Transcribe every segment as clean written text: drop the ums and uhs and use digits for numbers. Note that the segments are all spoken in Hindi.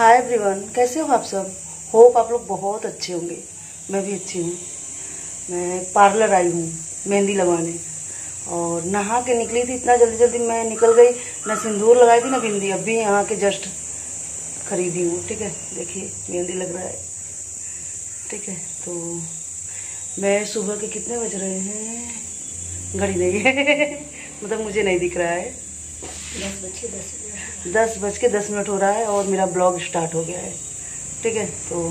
हाय एवरीवन, कैसे हो आप सब। होप आप लोग बहुत अच्छे होंगे। मैं भी अच्छी हूँ। मैं पार्लर आई हूँ मेहंदी लगवाने और नहा के निकली थी। इतना जल्दी जल्दी मैं निकल गई, ना सिंदूर लगाई थी ना बिंदी। अभी यहाँ के जस्ट खरीदी हूँ। ठीक है, देखिए मेहंदी लग रहा है। ठीक है, तो मैं सुबह के कितने बज रहे हैं, घड़ी नहीं है मतलब मुझे नहीं दिख रहा है। 10:10 हो रहा है और मेरा ब्लॉग स्टार्ट हो गया है। ठीक है, तो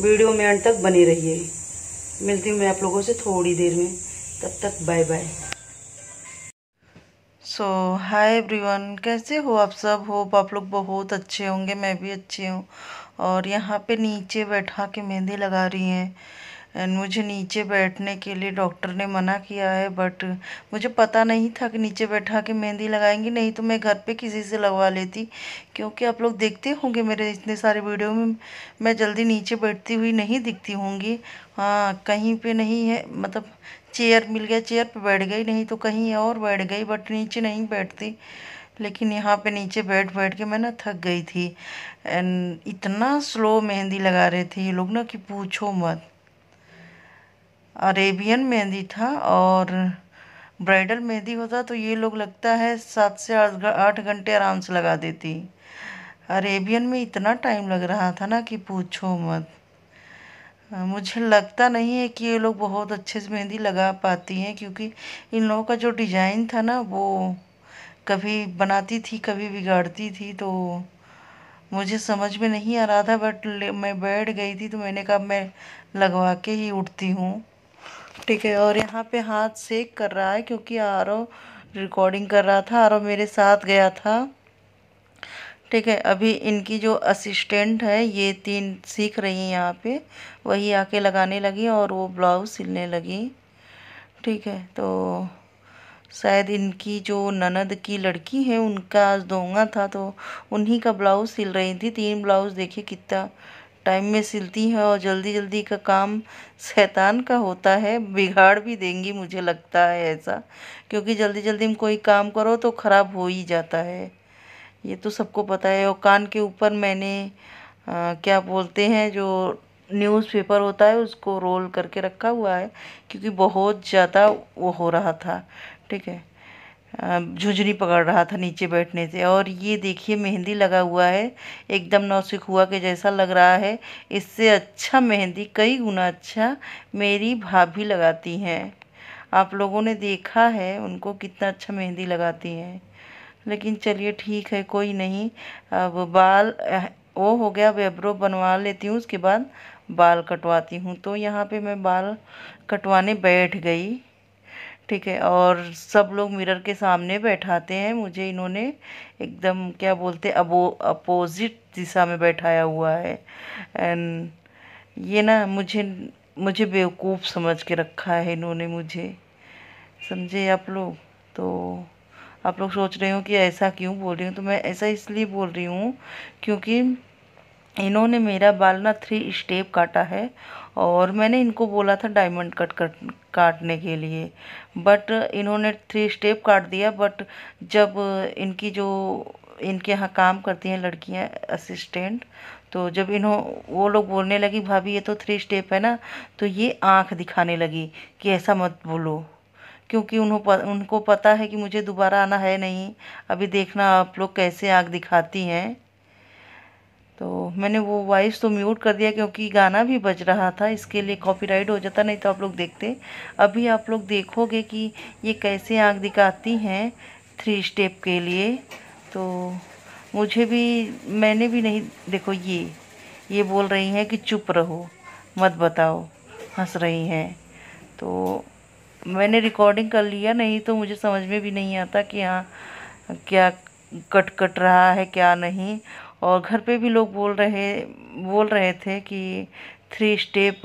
वीडियो में अंत तक बनी रहिए। मिलती हूँ मैं आप लोगों से थोड़ी देर में, तब तक बाय बाय। हाय एवरीवन, कैसे हो आप सब। होप आप लोग बहुत अच्छे होंगे, मैं भी अच्छी हूँ। और यहाँ पे नीचे बैठा के मेहंदी लगा रही हैं। एंड मुझे नीचे बैठने के लिए डॉक्टर ने मना किया है, बट मुझे पता नहीं था कि नीचे बैठा के मेहंदी लगाएंगी। नहीं तो मैं घर पे किसी से लगवा लेती, क्योंकि आप लोग देखते होंगे मेरे इतने सारे वीडियो में मैं जल्दी नीचे बैठती हुई नहीं दिखती होंगी। हाँ, कहीं पे नहीं है, मतलब चेयर मिल गया चेयर पे बैठ गई, नहीं तो कहीं और बैठ गई, बट नीचे नहीं बैठती। लेकिन यहाँ पे नीचे बैठ बैठ के मैं ना थक गई थी। एंड इतना स्लो मेहंदी लगा रहे थे ये लोग ना कि पूछो मत। अरेबियन मेहंदी था, और ब्राइडल मेहंदी होता तो ये लोग लगता है 7 से 8 घंटे आराम से लगा देती। अरेबियन में इतना टाइम लग रहा था ना कि पूछो मत। मुझे लगता नहीं है कि ये लोग बहुत अच्छे से मेहंदी लगा पाती हैं, क्योंकि इन लोगों का जो डिज़ाइन था ना, वो कभी बनाती थी कभी बिगाड़ती थी, तो मुझे समझ में नहीं आ रहा था। बट मैं बैठ गई थी तो मैंने कहा मैं लगवा के ही उठती हूँ। ठीक है, और यहाँ पे हाथ सेक कर रहा है क्योंकि आरव रिकॉर्डिंग कर रहा था, आरव मेरे साथ गया था। ठीक है, अभी इनकी जो असिस्टेंट है, ये 3 सीख रही हैं यहाँ पे, वही आके लगाने लगी और वो ब्लाउज सिलने लगी। ठीक है, तो शायद इनकी जो ननद की लड़की है उनका आज दोंगा था, तो उन्हीं का ब्लाउज सिल रही थी। 3 ब्लाउज देखिए कितना टाइम में सिलती हैं, और जल्दी जल्दी का काम शैतान का होता है, बिगाड़ भी देंगी मुझे लगता है ऐसा, क्योंकि जल्दी जल्दी में कोई काम करो तो ख़राब हो ही जाता है, ये तो सबको पता है। और कान के ऊपर मैंने क्या बोलते हैं, जो न्यूज़पेपर होता है उसको रोल करके रखा हुआ है, क्योंकि बहुत ज़्यादा वो हो रहा था। ठीक है, झुंझुनी पकड़ रहा था नीचे बैठने से। और ये देखिए मेहंदी लगा हुआ है, एकदम नौसिखुआ के जैसा लग रहा है। इससे अच्छा मेहंदी, कई गुना अच्छा मेरी भाभी लगाती हैं। आप लोगों ने देखा है उनको कितना अच्छा मेहंदी लगाती हैं। लेकिन चलिए ठीक है, कोई नहीं। अब बाल वो हो गया, वेब्रो बनवा लेती हूँ, उसके बाद बाल कटवाती हूँ। तो यहाँ पे मैं बाल कटवाने बैठ गई। ठीक है, और सब लोग मिरर के सामने बैठाते हैं मुझे, इन्होंने एकदम क्या बोलते अपोजिट दिशा में बैठाया हुआ है। एंड ये ना मुझे मुझे बेवकूफ़ समझ के रखा है इन्होंने मुझे, समझे आप लोग। तो आप लोग सोच रहे हो कि ऐसा क्यों बोल रही हूँ, तो मैं ऐसा इसलिए बोल रही हूँ क्योंकि इन्होंने मेरा बाल ना 3 स्टेप काटा है, और मैंने इनको बोला था डायमंड काटने के लिए, बट इन्होंने 3 स्टेप काट दिया। बट जब इनके यहाँ काम करती हैं लड़कियाँ असिस्टेंट, तो जब वो लोग बोलने लगी भाभी ये तो 3 स्टेप है ना, तो ये आँख दिखाने लगी कि ऐसा मत बोलो, क्योंकि उनको पता है कि मुझे दोबारा आना है नहीं। अभी देखना आप लोग कैसे आँख दिखाती हैं। तो मैंने वो वॉइस तो म्यूट कर दिया, क्योंकि गाना भी बज रहा था, इसके लिए कॉपीराइट हो जाता, नहीं तो आप लोग देखते। अभी आप लोग देखोगे कि ये कैसे आँख दिखाती हैं 3 स्टेप के लिए। तो मुझे भी, मैंने भी नहीं, देखो ये बोल रही हैं कि चुप रहो मत बताओ, हंस रही हैं। तो मैंने रिकॉर्डिंग कर लिया, नहीं तो मुझे समझ में भी नहीं आता कि हाँ क्या कट रहा है क्या नहीं। और घर पे भी लोग बोल रहे थे कि 3 स्टेप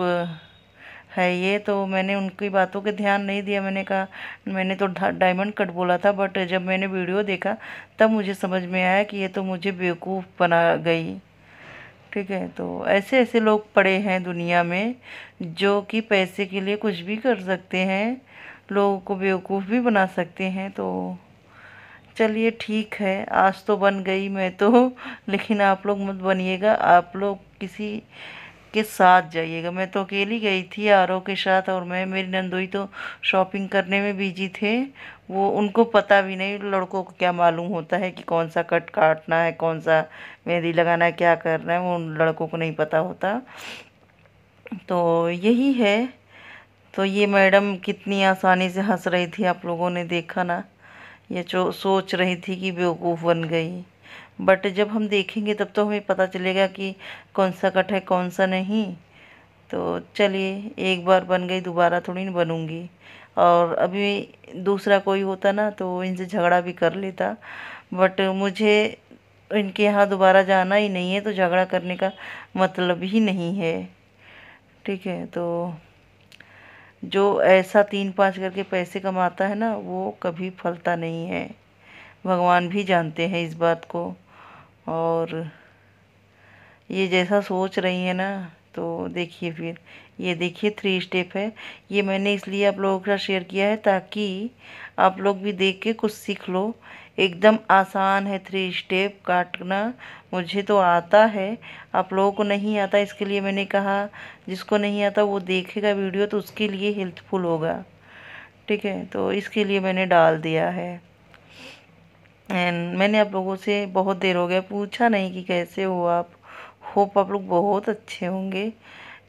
है ये, तो मैंने उनकी बातों के ध्यान नहीं दिया। मैंने कहा मैंने तो डायमंड कट बोला था, बट जब मैंने वीडियो देखा तब मुझे समझ में आया कि ये तो मुझे बेवकूफ़ बना गई। ठीक है, तो ऐसे ऐसे लोग पड़े हैं दुनिया में, जो कि पैसे के लिए कुछ भी कर सकते हैं, लोगों को बेवकूफ़ भी बना सकते हैं। तो चलिए ठीक है, आज तो बन गई मैं तो लेकिन आप लोग मत बनिएगा, आप लोग किसी के साथ जाइएगा। मैं तो अकेली गई थी आरव के साथ, और मैं मेरी नंदोई तो शॉपिंग करने में बिजी थे। वो उनको पता भी नहीं, लड़कों को क्या मालूम होता है कि कौन सा कट काटना है, कौन सा मेहंदी लगाना है, क्या करना है, वो उन लड़कों को नहीं पता होता। तो यही है। तो ये मैडम कितनी आसानी से हंस रही थी, आप लोगों ने देखा ना। ये जो सोच रही थी कि बेवकूफ़ बन गई, बट जब हम देखेंगे तब तो हमें पता चलेगा कि कौन सा कट है कौन सा नहीं। तो चलिए, एक बार बन गई दोबारा थोड़ी ना बनूंगी। और अभी दूसरा कोई होता ना तो इनसे झगड़ा भी कर लेता, बट मुझे इनके यहाँ दोबारा जाना ही नहीं है, तो झगड़ा करने का मतलब ही नहीं है। ठीक है, तो जो ऐसा 3-5 करके पैसे कमाता है ना, वो कभी फलता नहीं है। भगवान भी जानते हैं इस बात को। और ये जैसा सोच रही है ना, तो देखिए फिर, ये देखिए 3 स्टेप है। ये मैंने इसलिए आप लोगों के साथ शेयर किया है ताकि आप लोग भी देख के कुछ सीख लो। एकदम आसान है 3 स्टेप काटना। मुझे तो आता है, आप लोगों को नहीं आता, इसके लिए मैंने कहा जिसको नहीं आता वो देखेगा वीडियो तो उसके लिए हेल्पफुल होगा। ठीक है, तो इसके लिए मैंने डाल दिया है। एंड मैंने आप लोगों से बहुत देर हो गया पूछा नहीं कि कैसे हो आप। होप आप लोग बहुत अच्छे होंगे।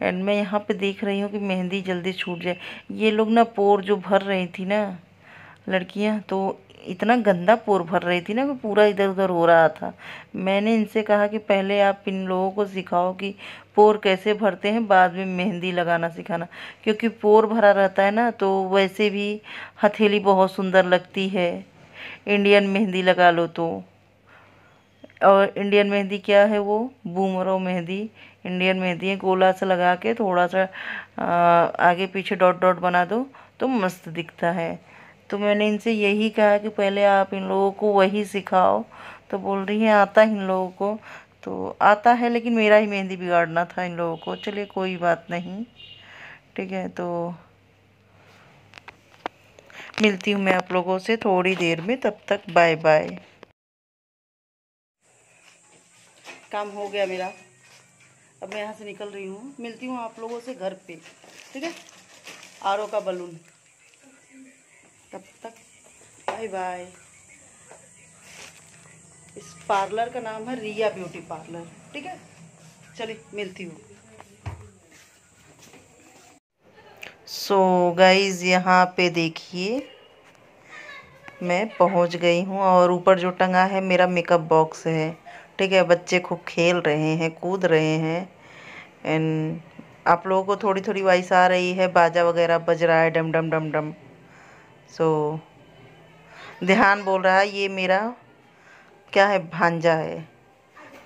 एंड मैं यहाँ पे देख रही हूँ कि मेहंदी जल्दी छूट जाए। ये लोग ना पोर जो भर रही थी ना लड़कियाँ, तो इतना गंदा पोर भर रही थी ना कि पूरा इधर उधर हो रहा था। मैंने इनसे कहा कि पहले आप इन लोगों को सिखाओ कि पोर कैसे भरते हैं, बाद में मेहंदी लगाना सिखाना। क्योंकि पोर भरा रहता है ना तो वैसे भी हथेली बहुत सुंदर लगती है। इंडियन मेहंदी लगा लो तो। और इंडियन मेहंदी क्या है, वो बूमरो मेहंदी इंडियन मेहंदी है। गोला सा लगा के थोड़ा सा आगे पीछे डॉट डॉट बना दो तो मस्त दिखता है। तो मैंने इनसे यही कहा कि पहले आप इन लोगों को वही सिखाओ। तो बोल रही है आता है इन लोगों को। तो आता है, लेकिन मेरा ही मेहंदी बिगाड़ना था इन लोगों को। चलिए कोई बात नहीं। ठीक है, तो मिलती हूँ मैं आप लोगों से थोड़ी देर में, तब तक बाय बाय। काम हो गया मेरा, अब मैं यहाँ से निकल रही हूँ। मिलती हूँ आप लोगों से घर पे। ठीक है, आरओ का बलून। तब तक बाय बाय। इस पार्लर का नाम है रिया ब्यूटी पार्लर। ठीक है, चलिए मिलती हूँ। सो गाइज, यहाँ पे देखिए मैं पहुँच गई हूँ, और ऊपर जो टंगा है मेरा मेकअप बॉक्स है। ठीक है, बच्चे खूब खेल रहे हैं, कूद रहे हैं। एंड आप लोगों को थोड़ी थोड़ी वॉइस आ रही है, बाजा वगैरह बज रहा है, डम डम डम डम। सो ध्यान बोल रहा है, ये मेरा क्या है, भांजा है।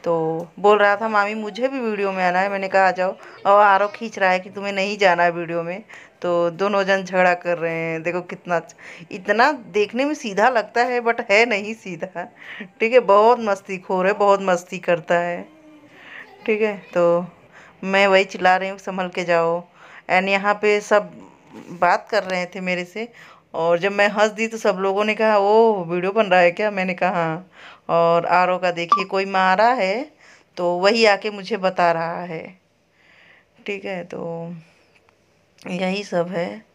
तो बोल रहा था मामी मुझे भी वीडियो में आना है। मैंने कहा आ जाओ। और आरव खींच रहा है कि तुम्हें नहीं जाना है वीडियो में। तो दोनों जन झगड़ा कर रहे हैं। देखो कितना इतना देखने में सीधा लगता है बट है नहीं सीधा। ठीक है, बहुत मस्तीखोर है, बहुत मस्ती करता है। ठीक है, तो मैं वही चिल्ला रही हूँ संभल के जाओ। एंड यहाँ पे सब बात कर रहे थे मेरे से, और जब मैं हंस दी तो सब लोगों ने कहा ओ वीडियो बन रहा है क्या। मैंने कहा हाँ। और आरव का देखिए कोई मारा है तो वही आके मुझे बता रहा है। ठीक है, तो यही सब है।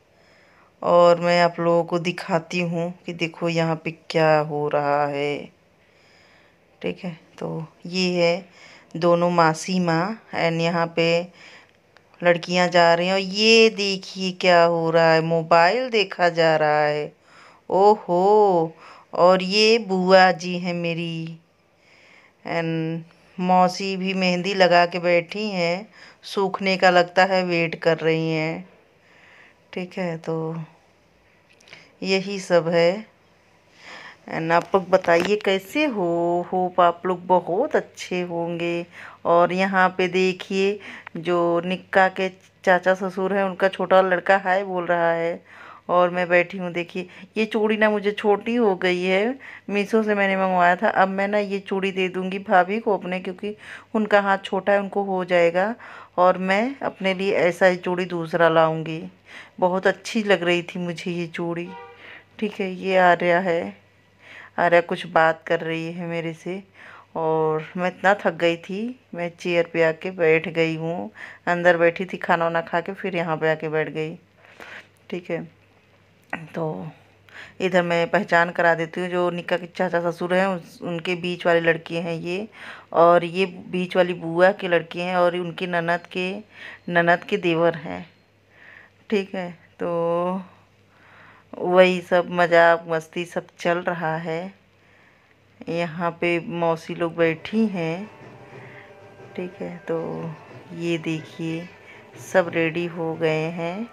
और मैं आप लोगों को दिखाती हूँ कि देखो यहाँ पे क्या हो रहा है। ठीक है, तो ये है दोनों मासी माँ। एंड यहाँ पे लड़कियां जा रही हैं, और ये देखिए क्या हो रहा है, मोबाइल देखा जा रहा है। ओहो, और ये बुआ जी हैं मेरी। एंड मौसी भी मेहंदी लगा के बैठी हैं, सूखने का लगता है वेट कर रही हैं। ठीक है, तो यही सब है। एंड आप लोग बताइए कैसे हो। होप आप लोग बहुत अच्छे होंगे। और यहाँ पे देखिए जो निक्का के चाचा ससुर हैं, उनका छोटा लड़का हाय बोल रहा है। और मैं बैठी हूँ, देखिए ये चूड़ी ना मुझे छोटी हो गई है। मीशो से मैंने मंगवाया था। अब मैं ना ये चूड़ी दे दूँगी भाभी को अपने, क्योंकि उनका हाथ छोटा है, उनको हो जाएगा। और मैं अपने लिए ऐसा ही चूड़ी दूसरा लाऊंगी। बहुत अच्छी लग रही थी मुझे ये चूड़ी। ठीक है, ये आ रहा है। आर्या कुछ बात कर रही है मेरे से। और मैं इतना थक गई थी, मैं चेयर पे आके बैठ गई हूँ। अंदर बैठी थी खाना वाना खा के, फिर यहाँ पे आके बैठ गई। ठीक है, तो इधर मैं पहचान करा देती हूँ। जो निक्का के चाचा ससुर हैं उनके बीच वाली लड़की हैं ये, और ये बीच वाली बुआ की लड़की हैं, और उनकी ननद के देवर हैं। ठीक है, तो वही सब मजाक मस्ती सब चल रहा है। यहाँ पे मौसी लोग बैठी हैं। ठीक है, तो ये देखिए सब रेडी हो गए हैं।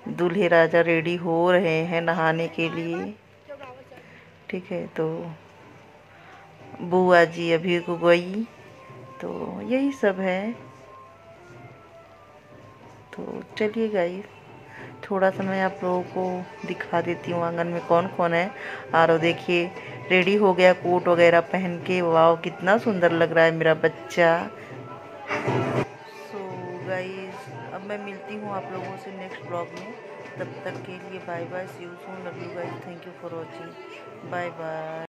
दूल्हे राजा रेडी हो रहे हैं नहाने के लिए। ठीक है, तो बुआ जी अभी को गई। तो यही सब है। तो चलिए गाइस, थोड़ा सा मैं आप लोगों को दिखा देती हूँ आंगन में कौन कौन है। और वो देखिए रेडी हो गया कोट वगैरह पहन के। वाह कितना सुंदर लग रहा है मेरा बच्चा। सो गाइस, अब मैं मिलती हूँ आप लोगों से नेक्स्ट ब्लॉग में। तब तक के लिए bye bye, see you soon, love you guys, thank you for watching, bye bye.